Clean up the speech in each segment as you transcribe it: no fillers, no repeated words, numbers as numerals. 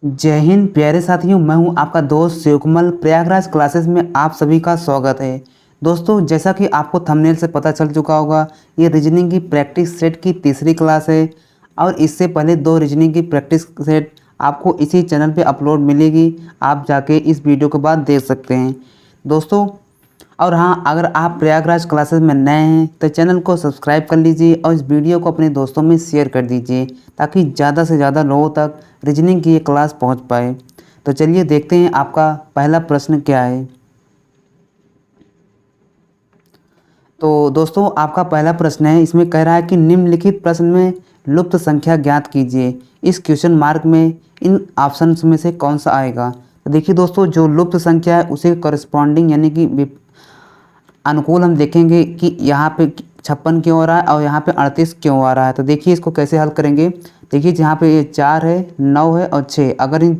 जय हिंद प्यारे साथियों, मैं हूं आपका दोस्त शिवकमल। प्रयागराज क्लासेस में आप सभी का स्वागत है। दोस्तों, जैसा कि आपको थंबनेल से पता चल चुका होगा, ये रीजनिंग की प्रैक्टिस सेट की तीसरी क्लास है और इससे पहले 2 रीजनिंग की प्रैक्टिस सेट आपको इसी चैनल पे अपलोड मिलेगी। आप जाके इस वीडियो के बाद देख सकते हैं दोस्तों। और हाँ, अगर आप प्रयागराज क्लासेस में नए हैं तो चैनल को सब्सक्राइब कर लीजिए और इस वीडियो को अपने दोस्तों में शेयर कर दीजिए ताकि ज़्यादा से ज़्यादा लोगों तक रीजनिंग की ये क्लास पहुंच पाए। तो चलिए देखते हैं आपका पहला प्रश्न क्या है। तो दोस्तों, आपका पहला प्रश्न है, इसमें कह रहा है कि निम्नलिखित प्रश्न में लुप्त संख्या ज्ञात कीजिए। इस क्वेश्चन मार्क में इन ऑप्शंस में से कौन सा आएगा। तो देखिए दोस्तों, जो लुप्त संख्या है उसे करस्पॉन्डिंग यानी कि अनुकूल हम देखेंगे कि यहाँ पे 56 क्यों आ रहा है और यहाँ पे 38 क्यों आ रहा है। तो देखिए इसको कैसे हल करेंगे। देखिए यहाँ पे ये 4 है, 9 है और 6, अगर इन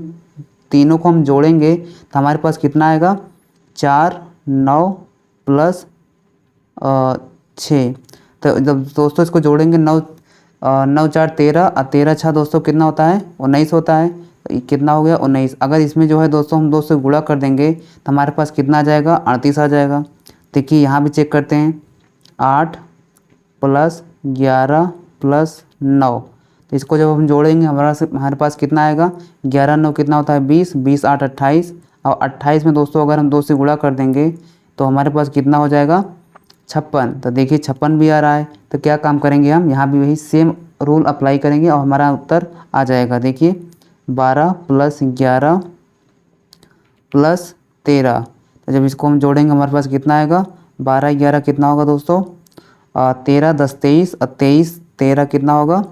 तीनों को हम जोड़ेंगे तो हमारे पास कितना आएगा, 4 9 प्लस 6। तो जब दोस्तों इसको जोड़ेंगे 9 9 4 13 और 13 6 दोस्तों कितना होता है, 19 होता है। तो ये कितना हो गया, 19। अगर इसमें जो है दोस्तों हम 2 से गुणा कर देंगे तो हमारे पास कितना आ जाएगा, 38 आ जाएगा। देखिए यहाँ भी चेक करते हैं, 8 प्लस 11 प्लस 9। तो इसको जब हम जोड़ेंगे हमारे पास कितना आएगा, 11 9 कितना होता है, 20 20 8 28 और 28 में दोस्तों अगर हम 2 से गुणा कर देंगे तो हमारे पास कितना हो जाएगा, 56। तो देखिए 56 भी आ रहा है। तो क्या काम करेंगे, हम यहाँ भी वही सेम रूल अप्लाई करेंगे और हमारा उत्तर आ जाएगा। देखिए 12 प्लस 11 प्लस 13। तो जब इसको हम जोड़ेंगे हमारे पास कितना आएगा, 12 11 कितना होगा दोस्तों, 13 10 23 और 23 13 कितना होगा,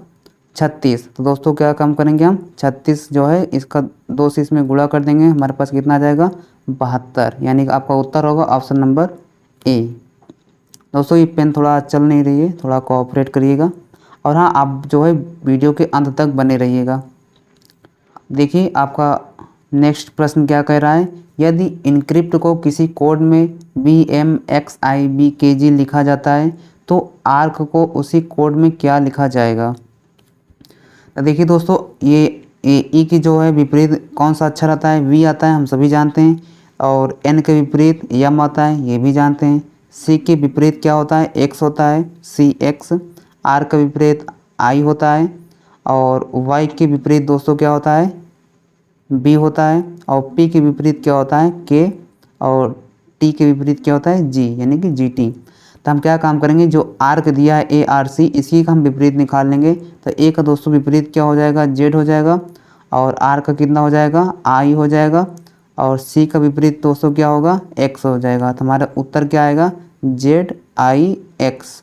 36। तो दोस्तों क्या काम करेंगे हम, 36 जो है इसका 2 से इसमें गुणा कर देंगे, हमारे पास कितना आ जाएगा, 72। यानी कि आपका उत्तर होगा ऑप्शन नंबर ए। दोस्तों ये पेन थोड़ा चल नहीं रही है, थोड़ा कोऑपरेट करिएगा। और हाँ, आप जो है वीडियो के अंत तक बने रहिएगा। देखिए आपका नेक्स्ट प्रश्न क्या कह रहा है, यदि इनक्रिप्ट को किसी कोड में BMXIBKG लिखा जाता है तो आर्क को उसी कोड में क्या लिखा जाएगा। तो देखिए दोस्तों, ये ई की जो है विपरीत कौन सा अक्षर आता है, वी आता है, हम सभी जानते हैं। और एन के विपरीत यम आता है, ये भी जानते हैं। सी के विपरीत क्या होता है, एक्स होता है, CX। आर का विपरीत आई होता है और वाई के विपरीत दोस्तों क्या होता है, बी होता है। और पी के विपरीत क्या होता है, के। और टी के विपरीत क्या होता है, जी, यानी कि GT। तो हम क्या काम करेंगे, जो आर्क दिया है ARC, इसी का हम विपरीत निकाल लेंगे। तो ए का दोस्तों विपरीत क्या हो जाएगा, Z हो जाएगा। और आर का कितना हो जाएगा, आई हो जाएगा। और सी का विपरीत दोस्तों क्या होगा, एक्स हो जाएगा। तो हमारा उत्तर क्या आएगा, ZIX।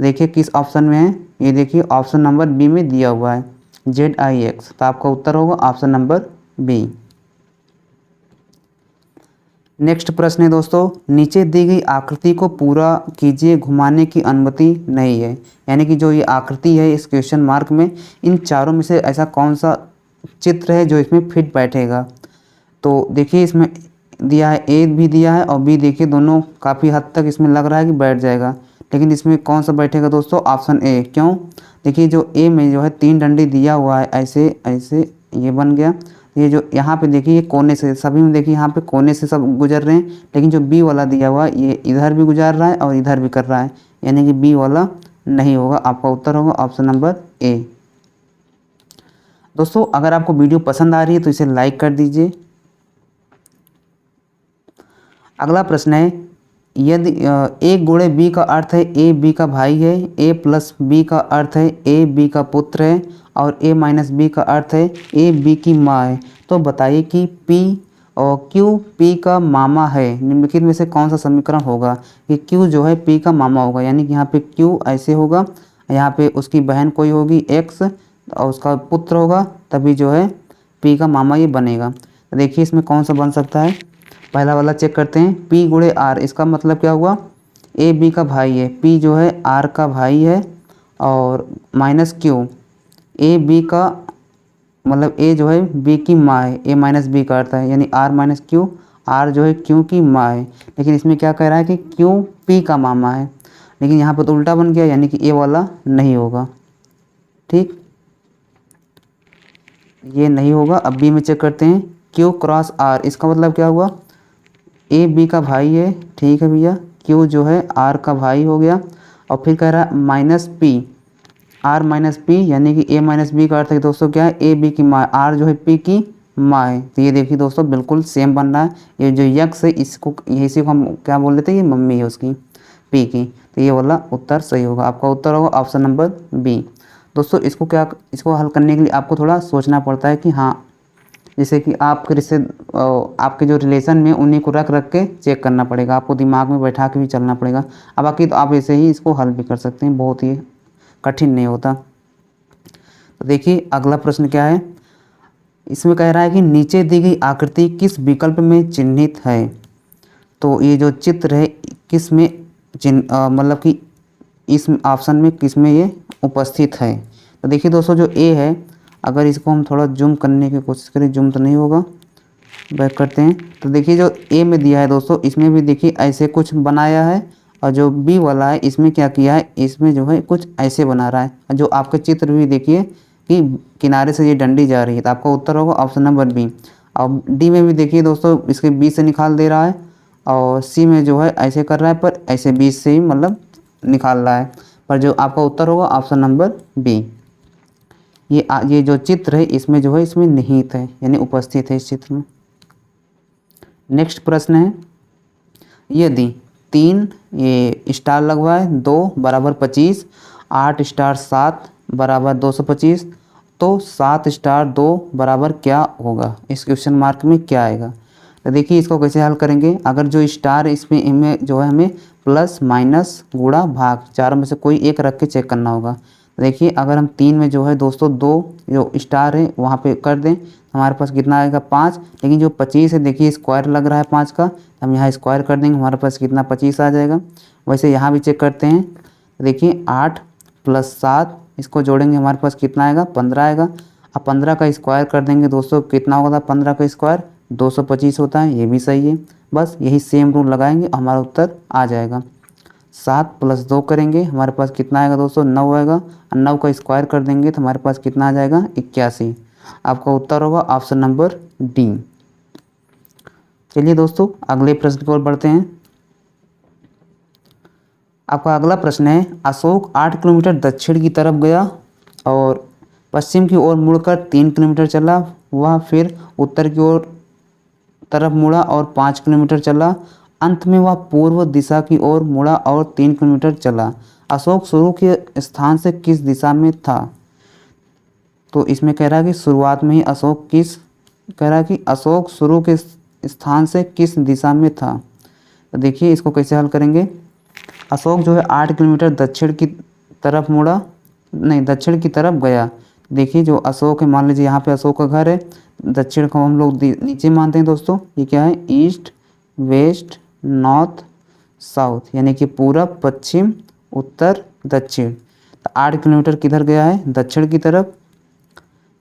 देखिए किस ऑप्शन में है, ये देखिए ऑप्शन नंबर बी में दिया हुआ है, ZIX। तो आपका उत्तर होगा ऑप्शन नंबर बी। नेक्स्ट प्रश्न है दोस्तों, नीचे दी गई आकृति को पूरा कीजिए, घुमाने की अनुमति नहीं है। यानी कि जो ये आकृति है इस क्वेश्चन मार्क में, इन चारों में से ऐसा कौन सा चित्र है जो इसमें फिट बैठेगा। तो देखिए इसमें दिया है, ए भी दिया है और बी, देखिए दोनों काफ़ी हद तक इसमें लग रहा है कि बैठ जाएगा। लेकिन इसमें कौन सा बैठेगा दोस्तों, ऑप्शन ए। क्यों, देखिए जो ए में जो है 3 डंडी दिया हुआ है, ऐसे ऐसे ये बन गया। ये जो यहाँ पे देखिए ये कोने से, सभी में देखिए यहाँ पे कोने से सब गुजर रहे हैं। लेकिन जो बी वाला दिया हुआ है ये इधर भी गुजार रहा है और इधर भी कर रहा है, यानी कि बी वाला नहीं होगा। आपका उत्तर होगा ऑप्शन नंबर ए। दोस्तों अगर आपको वीडियो पसंद आ रही है तो इसे लाइक कर दीजिए। अगला प्रश्न है, यदि ए गुणे बी का अर्थ है ए बी का भाई है, ए प्लस बी का अर्थ है ए बी का पुत्र है और ए माइनस बी का अर्थ है ए बी की माँ है, तो बताइए कि पी और क्यू पी का मामा है। निम्नलिखित में से कौन सा समीकरण होगा कि क्यू जो है पी का मामा होगा। यानी कि यहाँ पे क्यू ऐसे होगा, यहाँ पे उसकी बहन कोई होगी एक्स और उसका पुत्र होगा, तभी जो है पी का मामा ये बनेगा। तो देखिए इसमें कौन सा बन सकता है। पहला वाला चेक करते हैं, पी गुणे आर, इसका मतलब क्या हुआ, ए बी का भाई है, पी जो है आर का भाई है और माइनस क्यू, ए बी का मतलब ए जो है बी की माँ है, ए माइनस बी का अर्थ है यानी आर माइनस क्यू, आर जो है क्यू की माँ है। लेकिन इसमें क्या कह रहा है कि क्यू पी का मामा है, लेकिन यहाँ पर तो उल्टा बन गया, यानी कि ए वाला नहीं होगा। ठीक, ये नहीं होगा। अब बी में चेक करते हैं, क्यू क्रॉस आर, इसका मतलब क्या हुआ, ए बी का भाई है, ठीक है भैया, क्यू जो है आर का भाई हो गया। और फिर कह रहा है minus P, R minus P, यानी कि ए माइनस बी का अर्थ है दोस्तों क्या है, ए बी की माँ, आर जो है पी की माँ है। तो ये देखिए दोस्तों बिल्कुल सेम बन रहा है। ये जो यक्स है इसको, इसी को हम क्या बोल देते हैं, ये मम्मी है उसकी, पी की। तो ये वाला उत्तर सही होगा, आपका उत्तर होगा ऑप्शन नंबर बी। दोस्तों इसको हल करने के लिए आपको थोड़ा सोचना पड़ता है कि हाँ, जैसे कि आपके आपके जो रिलेशन में उन्हीं को रख रख के चेक करना पड़ेगा, आपको दिमाग में बैठा के भी चलना पड़ेगा। अब बाकी तो आप ऐसे ही इसको हल भी कर सकते हैं, बहुत ही कठिन नहीं होता। तो देखिए अगला प्रश्न क्या है, इसमें कह रहा है कि नीचे दी गई आकृति किस विकल्प में चिन्हित है। तो ये जो चित्र है किस में मतलब कि इस ऑप्शन में किस में ये उपस्थित है। तो देखिए दोस्तों जो ए है, अगर इसको हम थोड़ा जूम करने की कोशिश करें, जूम तो नहीं होगा, बैक करते हैं। तो देखिए जो ए में दिया है दोस्तों, इसमें भी देखिए ऐसे कुछ बनाया है, और जो बी वाला है इसमें क्या किया है, इसमें जो है कुछ ऐसे बना रहा है। जो आपके चित्र भी देखिए कि किनारे से ये डंडी जा रही है, तो आपका उत्तर होगा ऑप्शन नंबर बी। और डी में भी देखिए दोस्तों इसके बी से निकाल दे रहा है, और सी में जो है ऐसे कर रहा है, पर ऐसे बीच से ही मतलब निकाल रहा है। पर जो आपका उत्तर होगा ऑप्शन नंबर बी। ये जो चित्र है इसमें जो है इसमें निहित है, यानी उपस्थित है इस चित्र में। नेक्स्ट प्रश्न है, यदि 3 ये स्टार लगवाए 2 बराबर 25, 8 स्टार 7 बराबर 225, तो 7 स्टार 2 बराबर क्या होगा, इस क्वेश्चन मार्क में क्या आएगा। तो देखिए इसको कैसे हल करेंगे, अगर जो स्टार इसमें इनमें जो है हमें प्लस माइनस गुणा भाग चारों में से कोई एक रख के चेक करना होगा। तो देखिए अगर हम 3 में जो है दोस्तों 2 जो स्टार है वहाँ पे कर दें, हमारे पास कितना आएगा 5। लेकिन जो 25 है देखिए स्क्वायर लग रहा है 5 का, हम यहाँ स्क्वायर कर देंगे, हमारे पास कितना 25 आ जाएगा। वैसे यहाँ भी चेक करते हैं, देखिए 8 + 7 इसको जोड़ेंगे, हमारे पास कितना आएगा 15 आएगा। अब 15 का स्क्वायर कर देंगे दोस्तों, कितना होगा 15 का स्क्वायर 225 होता है, ये भी सही है। बस यही सेम रूल लगाएंगे, हमारा उत्तर आ जाएगा। 7 + 2 करेंगे, हमारे पास कितना आएगा दोस्तों 9 आएगा, और 9 का स्क्वायर कर देंगे तो हमारे पास कितना आ जाएगा 81। आपका उत्तर होगा ऑप्शन नंबर डी। चलिए दोस्तों अगले प्रश्न की ओर बढ़ते हैं। आपका अगला प्रश्न है, अशोक 8 किलोमीटर दक्षिण की तरफ गया और पश्चिम की ओर मुड़कर 3 किलोमीटर चला, वह फिर उत्तर की ओर तरफ मुड़ा और 5 किलोमीटर चला, अंत में वह पूर्व दिशा की ओर मुड़ा और 3 किलोमीटर चला। अशोक शुरू के स्थान से किस दिशा में था। तो इसमें कह रहा है कि शुरुआत में ही अशोक शुरू के स्थान से किस दिशा में था। तो देखिए इसको कैसे हल करेंगे, अशोक जो है 8 किलोमीटर दक्षिण की तरफ मुड़ा, नहीं दक्षिण की तरफ गया। देखिए जो अशोक है, मान लीजिए यहाँ पे अशोक का घर है, दक्षिण को हम लोग नीचे मानते हैं दोस्तों, ये क्या है ईस्ट वेस्ट नॉर्थ साउथ, यानी कि पूरब पश्चिम उत्तर दक्षिण। तो 8 किलोमीटर किधर गया है, दक्षिण की तरफ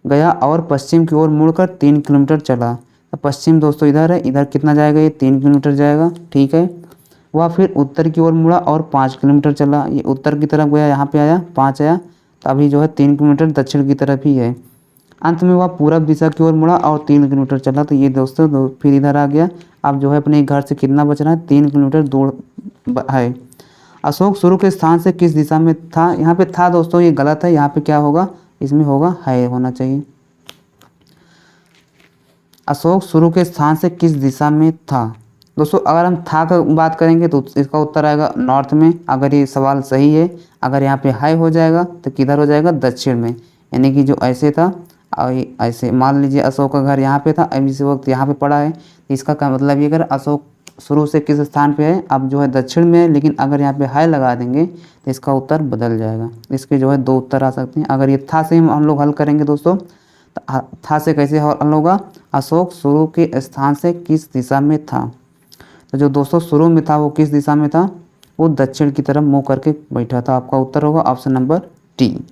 गया और पश्चिम की ओर मुड़कर 3 किलोमीटर चला। तो पश्चिम दोस्तों इधर है, इधर कितना जाएगा, ये 3 किलोमीटर जाएगा, ठीक है। वह फिर उत्तर की ओर मुड़ा और 5 किलोमीटर चला, ये उत्तर की तरफ गया, यहाँ पे आया 5 आया, तो अभी जो है 3 किलोमीटर दक्षिण की तरफ ही है। अंत में वह पूरब दिशा की ओर मुड़ा और 3 किलोमीटर चला, तो ये दोस्तों फिर इधर आ गया। अब जो है अपने घर से कितना बच रहा है, 3 किलोमीटर दूर है। अशोक शुरू के स्थान से किस दिशा में था, यहाँ पे था दोस्तों ये गलत है, यहाँ पे क्या होगा, इसमें होगा है होना चाहिए। अशोक शुरू के स्थान से किस दिशा में था। दोस्तों अगर हम था का बात करेंगे तो इसका उत्तर आएगा नॉर्थ में, अगर ये सवाल सही है। अगर यहाँ पे हाई हो जाएगा तो किधर हो जाएगा, दक्षिण में, यानी कि जो ऐसे था और ऐसे, मान लीजिए अशोक का घर यहाँ पे था, अब इस वक्त यहाँ पे पड़ा है, इसका क्या मतलब, ये अगर अशोक शुरू से किस स्थान पे है, अब जो है दक्षिण में है, लेकिन अगर यहाँ पे हाई लगा देंगे तो इसका उत्तर बदल जाएगा। इसके जो है 2 उत्तर आ सकते हैं। अगर ये था से हम लोग हल करेंगे दोस्तों, तो था से कैसे हल होगा, अशोक शुरू के स्थान से किस दिशा में था। तो जो दोस्तों शुरू में था वो किस दिशा में था, वो दक्षिण की तरफ मुँह करके बैठा था। आपका उत्तर होगा ऑप्शन नंबर डी।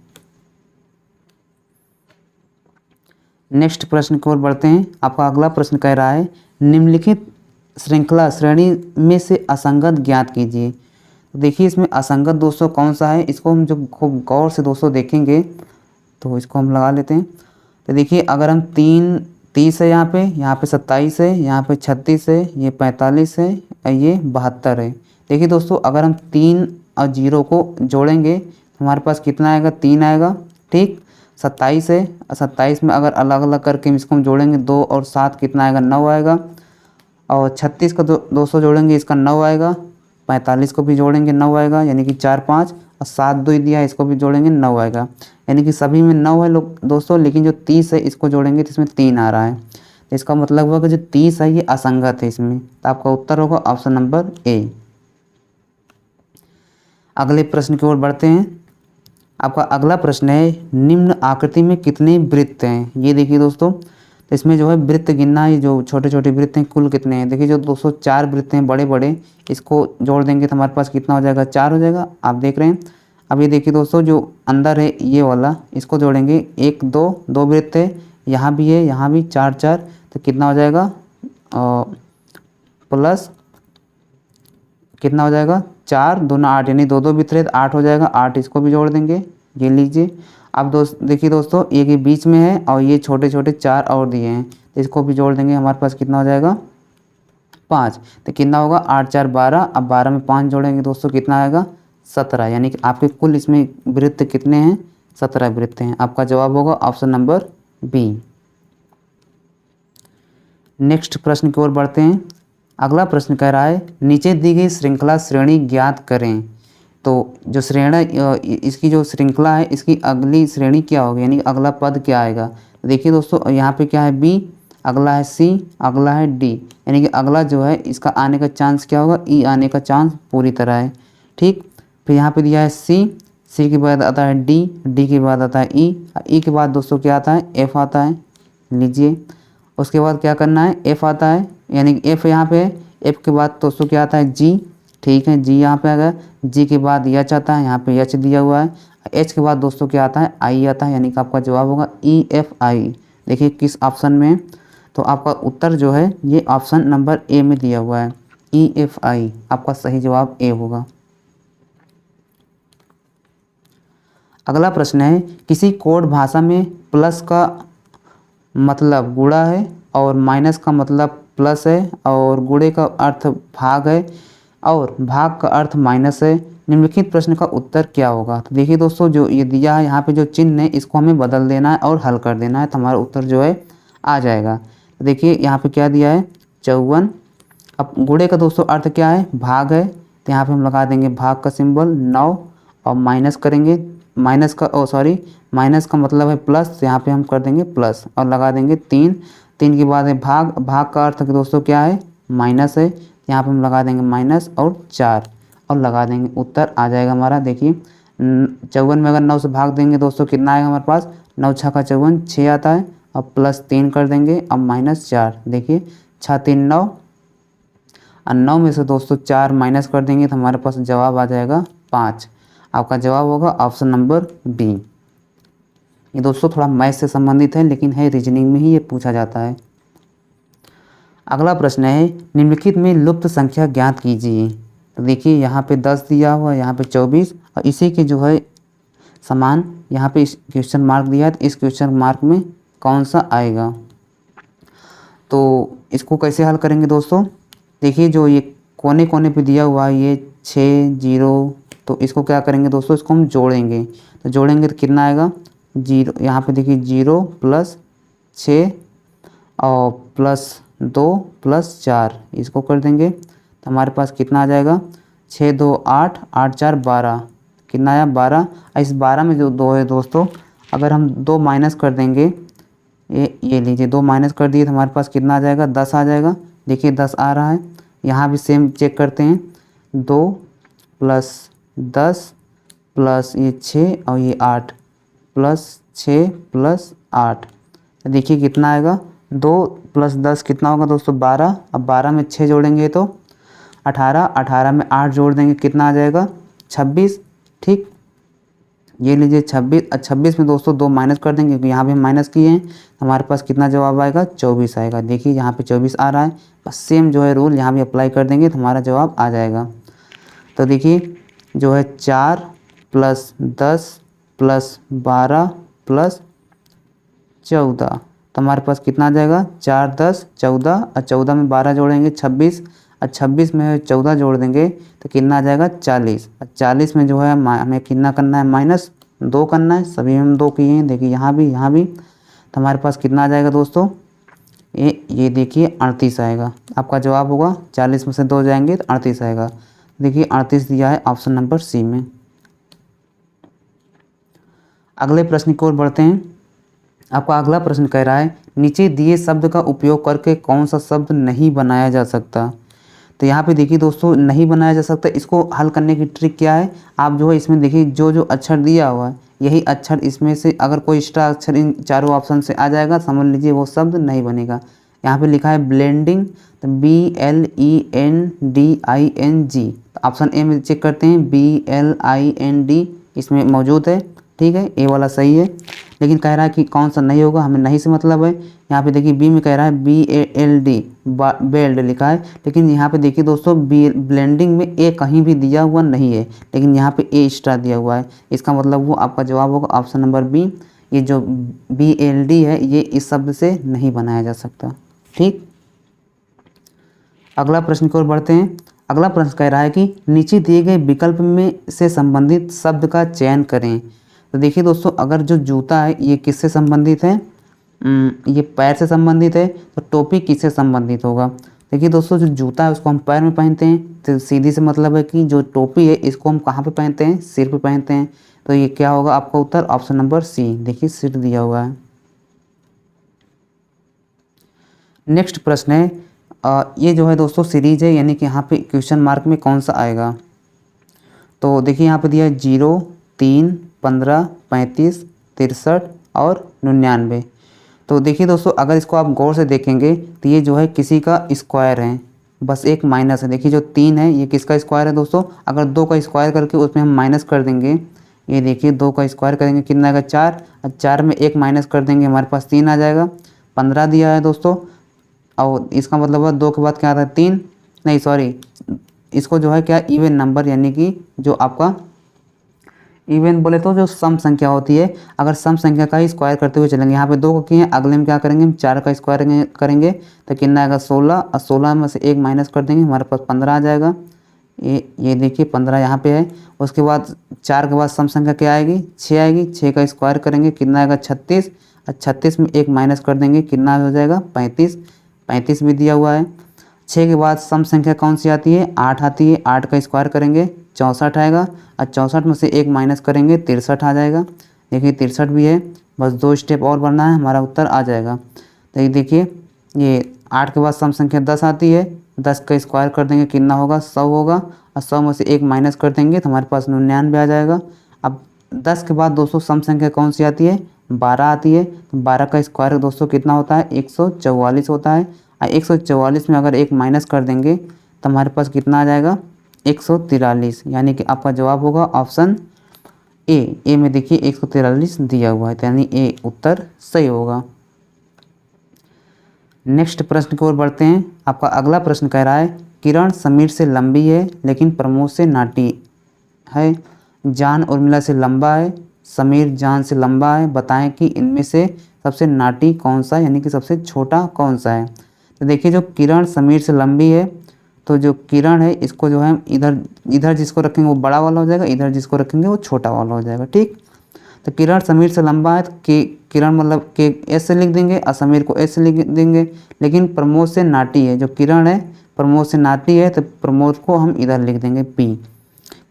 नेक्स्ट प्रश्न की ओर बढ़ते हैं। आपका अगला प्रश्न कह रहा है, निम्नलिखित श्रृंखला श्रेणी में से असंगत ज्ञात कीजिए। तो देखिए इसमें असंगत दोस्तों कौन सा है, इसको हम जो खूब गौर से दोस्तों देखेंगे तो इसको हम लगा लेते हैं। तो देखिए अगर हम 30 है, यहाँ पे 27 है, यहाँ पे 36 है, ये 45 है और ये 72 है। देखिए दोस्तों अगर हम 3 और 0 को जोड़ेंगे तो हमारे पास कितना आएगा, 3 आएगा। ठीक, 27 है और 27 में अगर अलग अलग करके इसको हम जोड़ेंगे 2 और 7 कितना आएगा, 9 आएगा। और 36 को 200 जोड़ेंगे इसका 9 आएगा। 45 को भी जोड़ेंगे 9 आएगा, यानी कि 4 5 और 7 2 दिया है, इसको भी जोड़ेंगे 9 आएगा। यानी कि सभी में 9 है लोग दोस्तों, लेकिन जो 30 है इसको जोड़ेंगे तो इसमें 3 आ रहा है। तो इसका मतलब हुआ कि जो 30 है ये असंगत है इसमें। तो आपका उत्तर होगा ऑप्शन नंबर ए। अगले प्रश्न की ओर बढ़ते हैं। आपका अगला प्रश्न है, निम्न आकृति में कितने वृत्त हैं। ये देखिए दोस्तों, तो इसमें जो है वृत्त गिनना है, जो छोटे छोटे वृत्त हैं कुल कितने हैं। देखिए जो 204 वृत्त हैं बड़े बड़े, इसको जोड़ देंगे तो हमारे पास कितना हो जाएगा, 4 हो जाएगा। आप देख रहे हैं। अब ये देखिए दोस्तों, जो अंदर है ये वाला, इसको जोड़ेंगे 1 2 2 वृत्त है, यहाँ भी है, यहाँ भी 4 4, तो कितना हो जाएगा प्लस कितना हो जाएगा, 4 दूना 8, यानी 2 2 वृत्त है तो 8 हो जाएगा। 8 इसको भी जोड़ देंगे, ये लीजिए। अब देखिए दोस्तों, एक ये बीच में है और ये छोटे छोटे 4 और दिए हैं, तो इसको भी जोड़ देंगे, हमारे पास कितना हो जाएगा 5। तो कितना होगा 8 4 12, अब 12 में 5 जोड़ेंगे दोस्तों कितना आएगा 17। यानी कि आपके कुल इसमें वृत्त कितने हैं, 17 वृत्त हैं। आपका जवाब होगा ऑप्शन नंबर बी। नेक्स्ट प्रश्न की ओर बढ़ते हैं। अगला प्रश्न कह रहा है, नीचे दी गई श्रृंखला श्रेणी ज्ञात करें। तो जो श्रेणी इसकी जो श्रृंखला है इसकी अगली श्रेणी क्या होगी, यानी अगला पद क्या आएगा। तो देखिए दोस्तों, यहाँ पे क्या है बी, अगला है सी, अगला है डी, यानी कि अगला जो है इसका आने का चांस क्या होगा, ई आने का चांस पूरी तरह है। ठीक, फिर यहाँ पे दिया है सी, सी के बाद आता है डी, डी के बाद आता है ई के बाद दोस्तों क्या आता है, एफ आता है। लीजिए, उसके बाद क्या करना है, एफ आता है, यानी कि एफ यहाँ पे, एफ के बाद दोस्तों क्या आता है जी। ठीक है, जी यहाँ पे आ गया, जी के बाद एच आता है, यहाँ पे एच दिया हुआ है। एच के बाद दोस्तों क्या आता है, आई आता है, यानी कि आपका जवाब होगा ई एफ आई। देखिए किस ऑप्शन में, तो आपका उत्तर जो है ये ऑप्शन नंबर ए में दिया हुआ है, ई एफ आई। आपका सही जवाब ए होगा। अगला प्रश्न है, किसी कोड भाषा में प्लस का मतलब गुणा है और माइनस का मतलब प्लस है और गुणे का अर्थ भाग है और भाग का अर्थ माइनस है। निम्नलिखित प्रश्न का उत्तर क्या होगा। तो देखिए दोस्तों, जो ये दिया है यहाँ पे जो चिन्ह है इसको हमें बदल देना है और हल कर देना है, तो हमारा उत्तर जो है आ जाएगा। तो देखिए यहाँ पे क्या दिया है 54। अब गुणे का दोस्तों अर्थ क्या है, भाग है, तो यहाँ पे हम लगा देंगे भाग का सिंबल 9 और माइनस करेंगे, माइनस का मतलब है प्लस, तो यहाँ पे हम कर देंगे प्लस और लगा देंगे 3। 3 के बाद है भाग, भाग का अर्थ दोस्तों क्या है, माइनस है, यहाँ पे हम लगा देंगे माइनस और 4 और लगा देंगे, उत्तर आ जाएगा हमारा। देखिए 54 में अगर 9 से भाग देंगे दोस्तों कितना आएगा हमारे पास, 9 6 का 54, 6 आता है और प्लस 3 कर देंगे अब माइनस 4। देखिए 6 3 9 और 9 में से दोस्तों 4 माइनस कर देंगे तो हमारे पास जवाब आ जाएगा 5। आपका जवाब होगा ऑप्शन नंबर बी। ये दोस्तों थोड़ा मैथ से संबंधित है, लेकिन है रीजनिंग में ही ये पूछा जाता है। अगला प्रश्न है, निम्नलिखित में लुप्त संख्या ज्ञात कीजिए। तो देखिए यहाँ पे 10 दिया हुआ है, यहाँ पे 24 और इसी के जो है समान यहाँ पे क्वेश्चन मार्क दिया है, तो इस क्वेश्चन मार्क में कौन सा आएगा। तो इसको कैसे हल करेंगे दोस्तों, देखिए जो ये कोने कोने पे दिया हुआ है ये 6 0, तो इसको क्या करेंगे दोस्तों, इसको हम जोड़ेंगे। तो जोड़ेंगे तो कितना आएगा 0, यहाँ पे देखिए 0 प्लस 6 और प्लस 2 प्लस 4, इसको कर देंगे तो हमारे पास कितना आ जाएगा 6 2 8, 8 4 12, कितना आया 12। इस 12 में जो 2 है दोस्तों, अगर हम 2 माइनस कर देंगे, ये लीजिए 2 माइनस कर दिए तो हमारे पास कितना आ जाएगा 10 आ जाएगा। देखिए 10 आ रहा है, यहाँ भी सेम चेक करते हैं, 2 प्लस 10 प्लस ये 6 और ये 8 प्लस 6 प्लस 8, देखिए कितना आएगा 2 प्लस 10 कितना होगा दोस्तों 12। अब 12 में 6 जोड़ेंगे तो 18, 18 में 8 जोड़ देंगे कितना आ जाएगा 26। ठीक, ये लीजिए 26, 26 में दोस्तों 2 माइनस कर देंगे क्योंकि यहाँ भी हम माइनस किए हैं, हमारे पास कितना जवाब आएगा 24 आएगा। देखिए यहाँ पे 24 आ रहा है, बस सेम जो है रूल यहाँ भी अप्लाई कर देंगे तो हमारा जवाब आ जाएगा। तो देखिए जो है 4 प्लस 10 प्लस 12 प्लस 14, तो हमारे पास कितना आ जाएगा 4 10 14, और 14 में 12 जोड़ेंगे 26, और 26 में 14 जोड़ देंगे तो कितना आ जाएगा 40, और 40 में जो है हमें कितना करना है -2 करना है, सभी में हम 2 किए हैं, देखिए यहाँ भी, तो हमारे पास कितना आ जाएगा दोस्तों ये देखिए 38 आएगा। आपका जवाब होगा 40 में से 2 जाएंगे तो 38 आएगा। देखिए 38 दिया है ऑप्शन नंबर सी में। अगले प्रश्न की ओर बढ़ते हैं। आपका अगला प्रश्न कह रहा है नीचे दिए शब्द का उपयोग करके कौन सा शब्द नहीं बनाया जा सकता। तो यहाँ पे देखिए दोस्तों नहीं बनाया जा सकता, इसको हल करने की ट्रिक क्या है, आप जो है इसमें देखिए जो अक्षर दिया हुआ है यही अक्षर इसमें से अगर कोई एक्स्ट्रा अक्षर इन चारों ऑप्शन से आ जाएगा समझ लीजिए वो शब्द नहीं बनेगा। यहाँ पे लिखा है ब्लेंडिंग, तो BLENDING, तो ऑप्शन ए में चेक करते हैं BLIND इसमें मौजूद है, ठीक है, ए वाला सही है। लेकिन कह रहा है कि कौन सा नहीं होगा, हमें नहीं से मतलब है। यहाँ पे देखिए बी में कह रहा है BALD बेल्ड लिखा है, लेकिन यहाँ पे देखिए दोस्तों ब्लेंडिंग में ए कहीं भी दिया हुआ नहीं है, लेकिन यहाँ पे ए एक्स्ट्रा दिया हुआ है, इसका मतलब वो आपका जवाब होगा ऑप्शन नंबर बी। ये जो BLD है ये इस शब्द से नहीं बनाया जा सकता, ठीक। अगला प्रश्न की ओर बढ़ते हैं। अगला प्रश्न कह रहा है कि नीचे दिए गए विकल्प में से संबंधित शब्द का चयन करें। तो देखिए दोस्तों अगर जो जूता है ये किससे संबंधित है, ये पैर से संबंधित है, तो टोपी किससे संबंधित होगा। देखिए दोस्तों जो जूता है उसको हम पैर में पहनते हैं, तो सीधी से मतलब है कि जो टोपी है इसको हम कहाँ पे पहनते हैं, सिर पे पहनते हैं। तो ये क्या होगा आपका उत्तर ऑप्शन नंबर सी, देखिए सिर दिया हुआ है। नेक्स्ट प्रश्न है ये जो है दोस्तों सीरीज है, यानी कि यहाँ पे क्वेश्चन मार्क में कौन सा आएगा। तो देखिए यहाँ पे दिया है 0 3 15 35 63 और 99। तो देखिए दोस्तों अगर इसको आप गौर से देखेंगे तो ये जो है किसी का स्क्वायर है, बस एक माइनस है। देखिए जो 3 है ये किसका स्क्वायर है दोस्तों, अगर 2 का स्क्वायर करके उसमें हम माइनस कर देंगे, ये देखिए 2 का स्क्वायर करेंगे कितना आएगा 4, और 4 में 1 माइनस कर देंगे हमारे पास 3 आ जाएगा। 15 दिया है दोस्तों, और इसका मतलब है 2 के बाद क्या आता है 3, नहीं सॉरी इसको जो है क्या इवन नंबर, यानी कि जो आपका इवन बोले तो जो सम संख्या होती है, अगर सम संख्या का ही स्क्वायर करते हुए चलेंगे, यहाँ पे 2 को किए हैं, अगले में क्या करेंगे हम 4 का स्क्वायर करेंगे तो कितना आएगा 16, और 16 में से 1 माइनस कर देंगे हमारे पास 15 आ जाएगा। ये देखिए 15 यहाँ पे है। उसके बाद 4 के बाद सम संख्या क्या आएगी 6 आएगी, 6 का स्क्वायर करेंगे कितना आएगा 36, और 36 में 1 माइनस कर देंगे कितना हो जाएगा 35, 35 भी दिया हुआ है। 6 के बाद सम संख्या कौन सी आती है 8 आती है, 8 का स्क्वायर करेंगे 64 आएगा, और 64 में से 1 माइनस करेंगे 63 आ जाएगा। देखिए 63 भी है, बस 2 स्टेप और बढ़ना है हमारा उत्तर आ जाएगा। तो ये देखिए ये 8 के बाद सम संख्या 10 आती है, 10 का स्क्वायर कर देंगे कितना होगा 100 होगा, और 100 में से 1 माइनस कर देंगे तो हमारे पास 99 आ जाएगा। अब 10 के बाद दोस्तों सम संख्या कौन सी आती है 12 आती है, तो 12 का स्क्वायर दोस्तों कितना होता है 144 होता है, और 144 में अगर 1 माइनस कर देंगे तो हमारे पास कितना आ जाएगा 143, यानी कि आपका जवाब होगा ऑप्शन ए में देखिए 143 दिया हुआ है, तो यानी ए उत्तर सही होगा। नेक्स्ट प्रश्न की ओर बढ़ते हैं। आपका अगला प्रश्न कह रहा है किरण समीर से लंबी है लेकिन प्रमोद से नाटी है, जान उर्मिला से लंबा है, समीर जान से लंबा है, बताएं कि इनमें से सबसे नाटी कौन सा है, यानी कि सबसे छोटा कौन सा है। तो देखिए जो किरण समीर से लंबी है, तो जो किरण है इसको जो है इधर जिसको रखेंगे वो बड़ा वाला हो जाएगा, इधर जिसको रखेंगे वो छोटा वाला हो जाएगा, ठीक। तो किरण समीर से लंबा है तो किरण मतलब के एस से लिख देंगे और समीर को एस से लिख देंगे। लेकिन प्रमोद से नाटी है, जो किरण है प्रमोद से नाटी है तो प्रमोद को हम इधर लिख देंगे पी।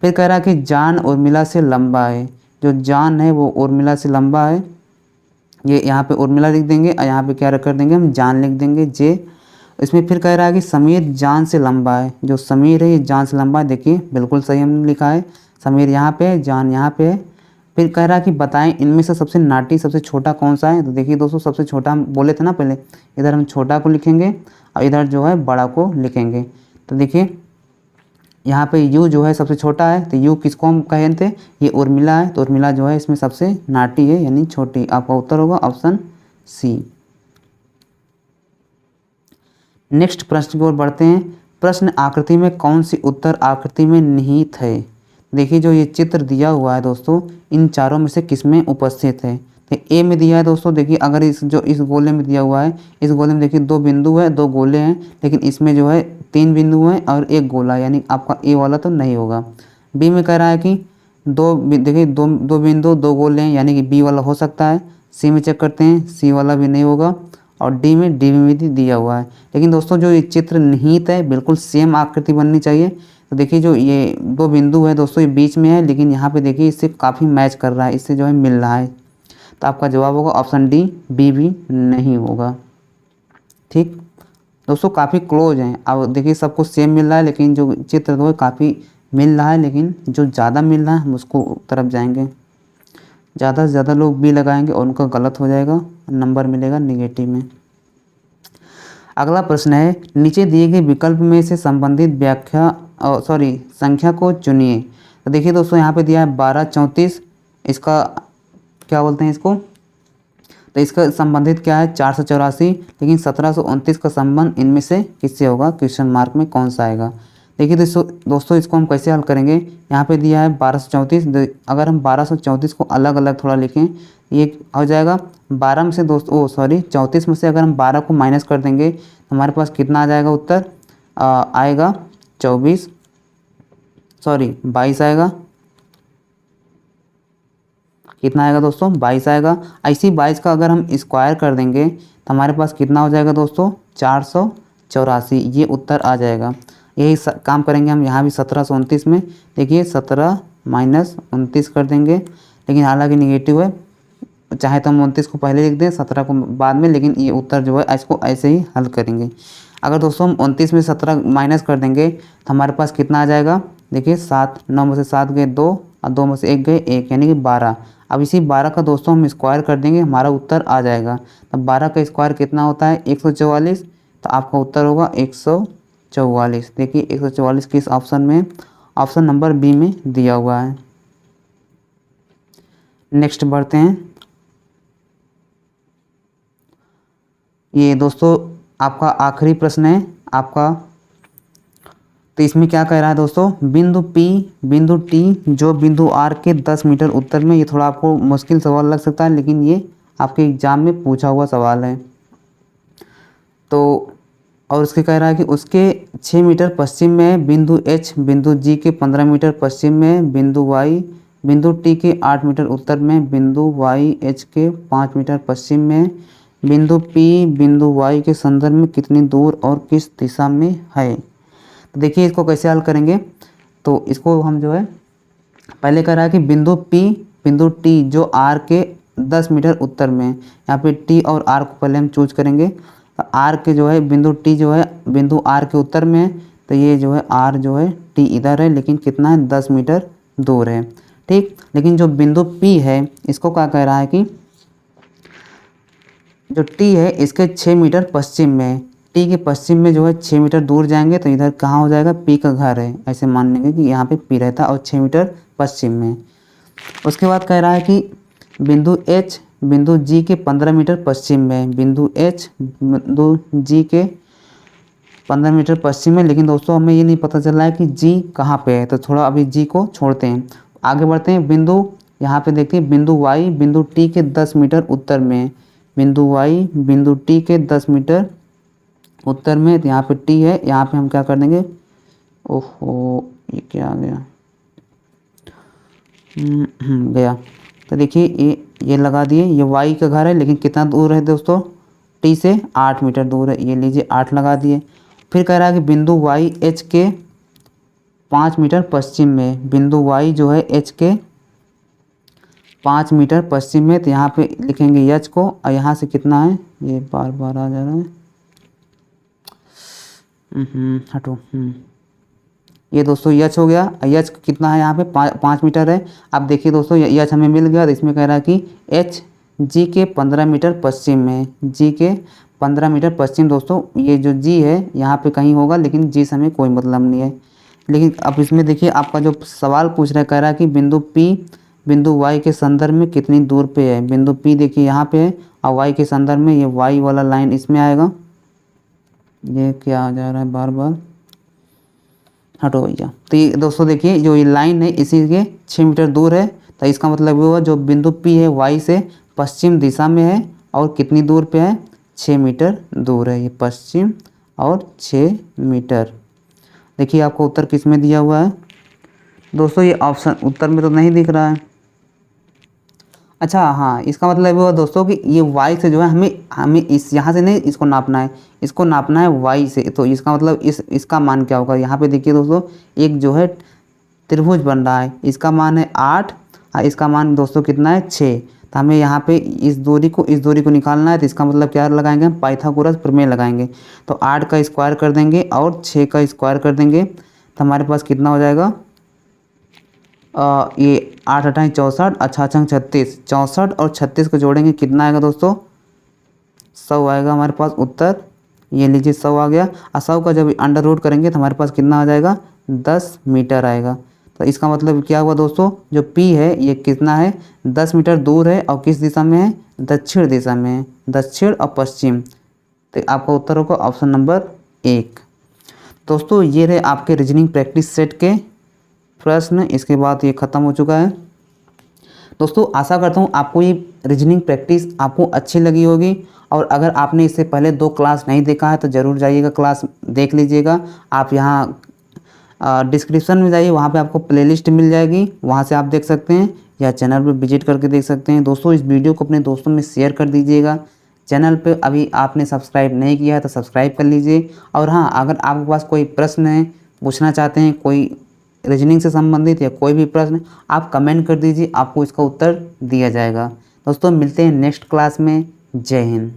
फिर कह रहा है कि जान उर्मिला से लंबा है, जो जान है वो उर्मिला से लंबा है, ये यहाँ पे उर्मिला लिख देंगे और यहाँ पे क्या कर देंगे हम जान लिख देंगे जे। इसमें फिर कह रहा है कि समीर जान से लंबा है, जो समीर है ये जान से लंबा है, देखिए बिल्कुल सही हमने लिखा है, समीर यहाँ पे है जान यहाँ पे है। फिर कह रहा है कि बताएं इनमें से सबसे नाटी सबसे छोटा कौन सा है। तो देखिए दोस्तों सबसे छोटा हम बोले थे ना पहले, इधर हम छोटा को लिखेंगे और इधर जो है बड़ा को लिखेंगे। तो देखिए यहाँ पे यू जो है सबसे छोटा है, तो यू किसको हम कहे थे ये उर्मिला है, तो उर्मिला जो है इसमें सबसे नाटी है यानी छोटी। आपका उत्तर होगा ऑप्शन सी। नेक्स्ट प्रश्न की ओर बढ़ते हैं। प्रश्न आकृति में कौन सी उत्तर आकृति में निहित है। देखिए जो ये चित्र दिया हुआ है दोस्तों इन चारों में से किसमें उपस्थित है। तो ए में दिया है दोस्तों, देखिए अगर इस गोले में दिया हुआ है, इस गोले में देखिए 2 बिंदु है, 2 गोले हैं, लेकिन इसमें जो है 3 बिंदु हैं और 1 गोला, यानी आपका ए वाला तो नहीं होगा। बी में कह रहा है कि देखिए दो बिंदु 2 गोले हैं, यानी कि बी वाला हो सकता है। सी में चेक करते हैं, सी वाला भी नहीं होगा। और डी में भी दिया हुआ है। लेकिन दोस्तों जो ये चित्र निहित है, बिल्कुल सेम आकृति बननी चाहिए। तो देखिए जो ये 2 बिंदु है दोस्तों, ये बीच में है, लेकिन यहाँ पे देखिए इससे काफ़ी मैच कर रहा है, इससे जो है मिल रहा है। तो आपका जवाब होगा ऑप्शन डी, बी भी नहीं होगा। ठीक दोस्तों, काफ़ी क्लोज हैं। अब देखिए सब कुछ सेम मिल रहा है, लेकिन जो चित्र दो है काफ़ी मिल रहा है, लेकिन जो ज़्यादा मिल रहा है हम उसको तरफ जाएंगे। ज़्यादा से ज़्यादा लोग बी लगाएंगे और उनका गलत हो जाएगा, नंबर मिलेगा नेगेटिव में। अगला प्रश्न है, नीचे दिए गए विकल्प में से संबंधित संख्या को चुनिए। तो देखिए दोस्तों यहाँ पे दिया है 12 34, इसका क्या बोलते हैं इसको, तो इसका संबंधित क्या है 484, लेकिन 1729 का संबंध इनमें से किससे होगा, क्वेश्चन मार्क में कौन सा आएगा। देखिए दोस्तों इसको हम कैसे हल करेंगे, यहाँ पे दिया है 1234, अगर हम 1234 को अलग अलग थोड़ा लिखें, ये हो जाएगा 12 में से दोस्तों 34 में से अगर हम 12 को माइनस कर देंगे तो हमारे पास कितना आ जाएगा उत्तर, आएगा 22 आएगा। कितना आएगा दोस्तों, 22 आएगा। ऐसी 22 का अगर हम स्क्वायर कर देंगे तो हमारे पास कितना हो जाएगा दोस्तों, 484, ये उत्तर आ जाएगा। यही काम करेंगे हम यहाँ भी 1729 में। देखिए 17 माइनस 29 कर देंगे, लेकिन हालांकि निगेटिव है, चाहे तो हम 29 को पहले लिख दें, 17 को बाद में, लेकिन ये उत्तर जो है इसको ऐसे ही हल करेंगे। अगर दोस्तों हम 29 में 17 माइनस कर देंगे तो हमारे पास कितना आ जाएगा, देखिए 7, 9 में से 7 गए 2 और 2 में से 1 गए 1, यानी कि 12। अब इसी 12 का दोस्तों हम स्क्वायर कर देंगे, हमारा उत्तर आ जाएगा। तो 12 का स्क्वायर कितना होता है, 144, तो आपका उत्तर होगा 144। देखिए 144 किस ऑप्शन में, ऑप्शन नंबर बी में दिया हुआ है। नेक्स्ट बढ़ते हैं। ये दोस्तों आपका आखिरी प्रश्न है आपका। तो इसमें क्या कह रहा है दोस्तों, बिंदु P बिंदु T जो बिंदु R के 10 मीटर उत्तर में, ये थोड़ा आपको मुश्किल सवाल लग सकता है, लेकिन ये आपके एग्जाम में पूछा हुआ सवाल है। तो और उसके कह रहा है कि उसके 6 मीटर पश्चिम में बिंदु H बिंदु G के 15 मीटर पश्चिम में बिंदु Y बिंदु T के 8 मीटर उत्तर में बिंदु Y H के 5 मीटर पश्चिम में बिंदु P बिंदु Y के संदर्भ में कितनी दूर और किस दिशा में है। तो देखिए इसको कैसे हल करेंगे, तो इसको हम जो है पहले कह रहा है कि बिंदु P बिंदु T जो R के 10 मीटर उत्तर में, यहाँ पे T और R को पहले हम चूज करेंगे। तो R के जो है बिंदु T जो है बिंदु R के उत्तर में है, तो ये जो है R जो है T इधर है, लेकिन कितना है 10 मीटर दूर है। ठीक, लेकिन जो बिंदु P है इसको क्या कह रहा है कि जो T है इसके 6 मीटर पश्चिम में, T के पश्चिम में जो है 6 मीटर दूर जाएंगे तो इधर कहाँ हो जाएगा, P का घर है, ऐसे मान लेंगे कि यहाँ पे P रहता है और 6 मीटर पश्चिम में। उसके बाद कह रहा है कि बिंदु H बिंदु G के 15 मीटर पश्चिम में, बिंदु H बिंदु G के 15 मीटर पश्चिम में, लेकिन दोस्तों हमें ये नहीं पता चल रहा है कि G कहाँ पे है, तो थोड़ा अभी G को छोड़ते हैं, आगे बढ़ते हैं। बिंदु यहाँ पे देखते हैं बिंदु Y बिंदु T के 10 मीटर उत्तर में, बिंदु Y बिंदु T के 10 मीटर उत्तर में, तो यहाँ पे T है, यहाँ पे हम क्या कर देंगे, ओहो ये क्या आ गया, गया। तो देखिए ये लगा दिए, ये Y का घर है, लेकिन कितना दूर है दोस्तों, T से 8 मीटर दूर है, ये लीजिए 8 लगा दिए। फिर कह रहा है कि बिंदु Y H के 5 मीटर पश्चिम में, बिंदु Y जो है H के 5 मीटर पश्चिम में, तो यहाँ पे लिखेंगे H को, और यहाँ से कितना है, ये बार बार आ जा रहा है, हटो, ये दोस्तों H हो गया। H कितना है यहाँ पे 5 मीटर है। अब देखिए दोस्तों H हमें मिल गया, तो इसमें कह रहा है कि H G के 15 मीटर पश्चिम में, G के 15 मीटर पश्चिम। दोस्तों ये जो G है यहाँ पे कहीं होगा, लेकिन G से हमें कोई मतलब नहीं है। लेकिन अब इसमें देखिए आपका जो सवाल पूछ रहा है, कह रहा है कि बिंदु P बिंदु Y के संदर्भ में कितनी दूर पे है। बिंदु P देखिए यहाँ पे है, और Y के संदर्भ में ये Y वाला लाइन इसमें आएगा। ये क्या आ जा रहा है बार बार, हटो भैया। तो ये दोस्तों देखिए जो ये लाइन है इसी के 6 मीटर दूर है, तो इसका मतलब ये हुआ जो बिंदु P है Y से पश्चिम दिशा में है और कितनी दूर पे है, 6 मीटर दूर है। ये पश्चिम और 6 मीटर। देखिए आपको उत्तर किस में दिया हुआ है दोस्तों, ये ऑप्शन उत्तर में तो नहीं दिख रहा है। अच्छा हाँ, इसका मतलब हुआ दोस्तों कि ये y से जो है हमें इस यहाँ से नहीं इसको नापना है, इसको नापना है y से। तो इसका मतलब इसका मान क्या होगा, यहाँ पे देखिए दोस्तों एक जो है त्रिभुज बन रहा है, इसका मान है 8 और इसका मान दोस्तों कितना है 6। तो हमें यहाँ पे इस दूरी को निकालना है। तो इसका मतलब क्या लगाएंगे, हम पाइथागोरस प्रमेय लगाएंगे। तो 8 का स्क्वायर कर देंगे और 6 का स्क्वायर कर देंगे तो हमारे पास कितना हो जाएगा, ये 8 8 64, अच्छा 36, 64 और 36 को जोड़ेंगे कितना आएगा दोस्तों, 100 आएगा हमारे पास उत्तर। ये लीजिए 100 आ गया। और 100 का जब अंडर रूट करेंगे तो हमारे पास कितना आ जाएगा, 10 मीटर आएगा। तो इसका मतलब क्या हुआ दोस्तों, जो P है ये कितना है, 10 मीटर दूर है और किस दिशा में है, दक्षिण दिशा में है, दक्षिण और पश्चिम। तो आपका उत्तर होगा ऑप्शन नंबर 1। दोस्तों ये रहे आपके रीजनिंग प्रैक्टिस सेट के प्रश्न। इसके बाद ये ख़त्म हो चुका है। दोस्तों आशा करता हूँ आपको ये रीजनिंग प्रैक्टिस आपको अच्छी लगी होगी। और अगर आपने इससे पहले 2 क्लास नहीं देखा है तो ज़रूर जाइएगा, क्लास देख लीजिएगा। आप यहाँ डिस्क्रिप्शन में जाइए, वहाँ पे आपको प्लेलिस्ट मिल जाएगी, वहाँ से आप देख सकते हैं या चैनल पे विजिट करके देख सकते हैं। दोस्तों इस वीडियो को अपने दोस्तों में शेयर कर दीजिएगा। चैनल पे अभी आपने सब्सक्राइब नहीं किया है तो सब्सक्राइब कर लीजिए। और हाँ, अगर आपके पास कोई प्रश्न है, पूछना चाहते हैं कोई रीजनिंग से संबंधित या कोई भी प्रश्न, आप कमेंट कर दीजिए, आपको इसका उत्तर दिया जाएगा। दोस्तों मिलते हैं नेक्स्ट क्लास में। जय हिंद।